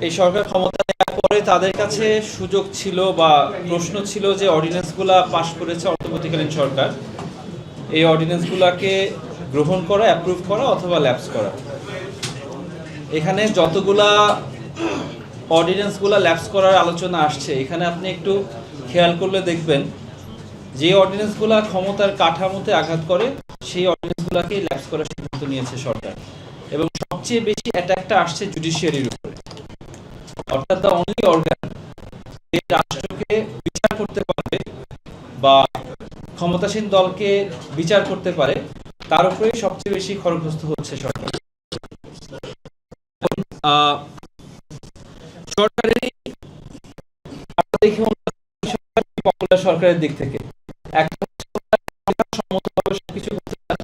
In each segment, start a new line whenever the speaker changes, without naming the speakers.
এই সরকার ক্ষমতা নেওয়ার পরে তাদের কাছে সুযোগ ছিল বা প্রশ্ন ছিল যে অর্ডিন্যান্সগুলা পাশ করেছে অন্তর্বর্তীকালীন সরকার, এই অর্ডিন্যান্সগুলোকে গ্রহণ করা, অ্যাপ্রুভ করা অথবা ল্যাপস করা। এখানে যতগুলা অর্ডিন্যান্সগুলা ল্যাপস করার আলোচনা আসছে, এখানে আপনি একটু খেয়াল করলে দেখবেন যে অর্ডিন্যান্সগুলা ক্ষমতার কাঠামোতে আঘাত করে সেই অর্ডিন্যান্সগুলোকেই ল্যাপস করার সিদ্ধান্ত নিয়েছে সরকার। এবং সবচেয়ে বেশি অ্যাটাকটা আসছে জুডিশিয়ারির উপরে, অর্থাৎ দ্য অনলি অর্গান যে রাষ্ট্রকে বিচার করতে পারবে বা ক্ষমতাসীন দলকে বিচার করতে পারে, তার উপরেই সবচেয়ে বেশি খড়গহস্ত হচ্ছে সরকার। সরকারেরই আমরা দেখি পপুলার সরকারের দিক থেকে একটা সম্মতভাবে সবকিছু করতে চান।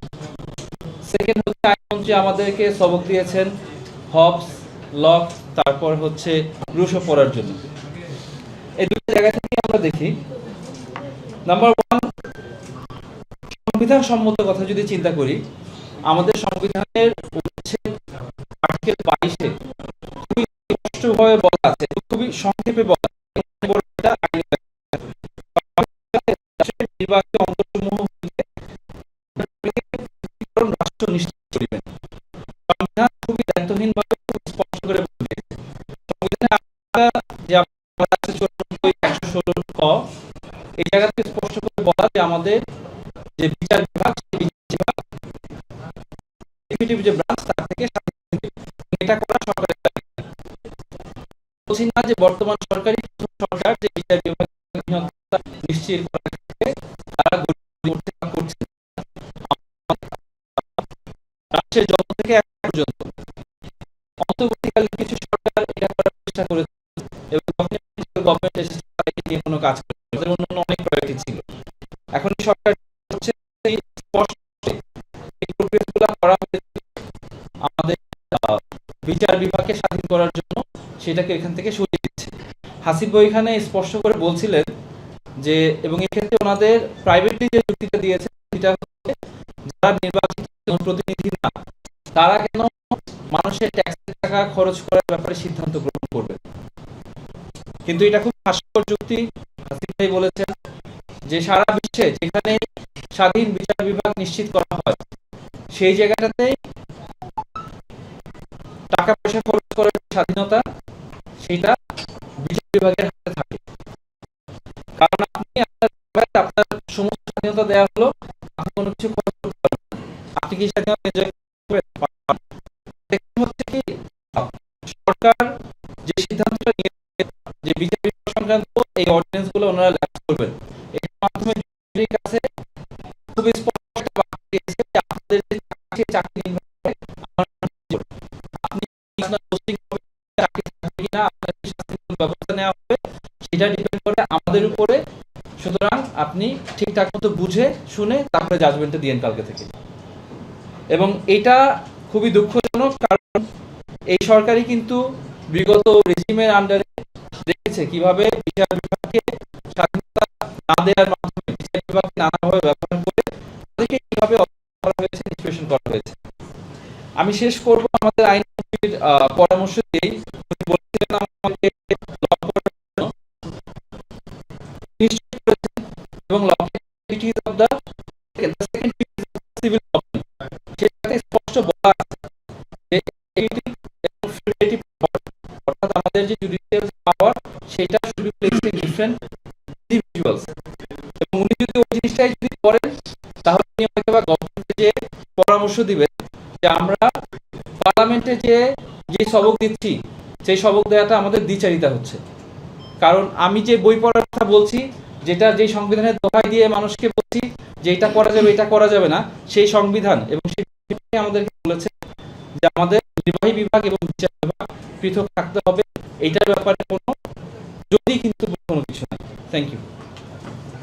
সেকেন্ড হচ্ছে আইনমন্ত্রী আমাদেরকে সবক দিয়েছেন হবস, লক, তারপর হচ্ছে রুশো পড়ার জন্য। এই দুটো জায়গা থেকে আমরা দেখি, নাম্বার ওয়ান, সংবিধান সম্মত কথা যদি চিন্তা করি, আমাদের সংবিধানের আর্টিকেল 22-এ খুবই স্পষ্টভাবে বলা আছে, খুবই সংক্ষেপে বলা রাষ্ট্র নিশ্চিত করিবেন। সংবিধান খুবই দায়িত্বহীনভাবে স্পষ্ট করে বলবে সংবিধানে যে 116 ক এই জায়গাতে স্পষ্ট করে বলা যে আমাদের যে বিচার বিভাগ, এক্সিকিউটিভ যে ব্রাঞ্চ তার থেকে এটা করা সরকারের দায়িত্ব। বলছি না যে বর্তমান সরকারি সরকার যে বিচার বিভাগ নিশ্চিত করার ক্ষেত্রে তারা করছে রাষ্ট্রের জন্ম থেকে এখন পর্যন্ত অন্তর্বর্তীকালীন কিছু সরকার এটা করার চেষ্টা করেছে এবং গভর্নমেন্ট এসেছে তারা নিয়ে কোনো কাজ করে, তাদের অন্য অনেক প্রায়োরিটি ছিল। এখন সরকার হচ্ছে করা হয়েছে আমাদের বিচার বিভাগকে স্বাধীন করার জন্য, সেটাকে এখান থেকে সরিয়ে দিচ্ছে। হাসিব এখানে স্পষ্ট করে বলছিলেন যে, এবং এক্ষেত্রে ওনাদের প্রাইভেটলি যে যুক্তিটা দিয়েছে সেটা হচ্ছে যারা নির্বাচিত প্রতিনিধি না তারা কেন মানুষের ট্যাক্সের টাকা খরচ করার ব্যাপারে সিদ্ধান্ত গ্রহণ করবে। কিন্তু এটা খুব হাস্যকর যুক্তি। হাসিব ভাই বলেছেন যে সারা বিশ্বে যেখানে স্বাধীন বিচার বিভাগ নিশ্চিত করা হয় সেই জায়গাটাতে টাকা পয়সা খরচ করার স্বাধীনতা সেটা বিচার বিভাগের হাতে থাকে। কারণ আপনি আপনার সমস্ত স্বাধীনতা দেওয়া হলো, আপনি কোনো কিছু খরচ করতে পারবেন, আপনি কি স্বাধীনতা এনজয় করবেন? হচ্ছে কি সরকার যে সিদ্ধান্তটা নিয়েছে যে বিচার বিভাগ সংক্রান্ত এই অর্ডিন্যান্স গুলো ওনারা ল্যাপস করবেন, এর মাধ্যমে কাছে খুব স্পষ্ট একটা বার্তা দিয়েছে যে আপনাদের যে চাকরি নির্ভর করে আপনি চাকরি থাকবে কিনা, আপনার ব্যবস্থা নেওয়া হবে সেটা ডিপেন্ড করে আমাদের উপরে। সুতরাং আপনি ঠিকঠাক মতো বুঝে শুনে তারপরে জাজমেন্টটা দিয়েন কালকে থেকে। এবং এটা খুবই দুঃখজনক, কারণ এই সরকারই কিন্তু বিগত রেজিমের আন্ডারে দেখেছে কিভাবে বিচার বিভাগকে স্বাধীনতা না দেওয়ার মাধ্যমে বিচার বিভাগকে নানাভাবে ব্যবহার করে তাদেরকে কিভাবে করা হয়েছে, নিষ্পেষণ করা হয়েছে। আমি শেষ করব আমাদের আইনমন্ত্রীর পরামর্শ দিয়েই। উনি বলেছিলেন আমাকে এবং স্পষ্ট বলা আছে যে অর্থাৎ আমাদের যে জুডিশিয়াল পাওয়ার সেটা should be placed in different individuals. এবং উনি যদি ওই জিনিসটাই যদি করেন তাহলে উনি হয়তো বা গভর্নমেন্টকে যে পরামর্শ দিবেন যে আমরা পার্লামেন্টে যে সবক দিচ্ছি সেই সবক দেওয়াটা আমাদের দ্বিচারিতা হচ্ছে। কারণ আমি যে বই পড়ার কথা বলছি, যেটা যেই সংবিধানের দোহাই দিয়ে মানুষকে বলছি যে এটা করা যাবে এটা করা যাবে না, সেই সংবিধান এবং সেই আমাদেরকে বলেছে যে আমাদের নির্বাহী বিভাগ এবং বিচার বিভাগ পৃথক থাকতে হবে। এইটার ব্যাপারে কোনো যদি কিন্তু কোনো কিছু নাই। Thank you.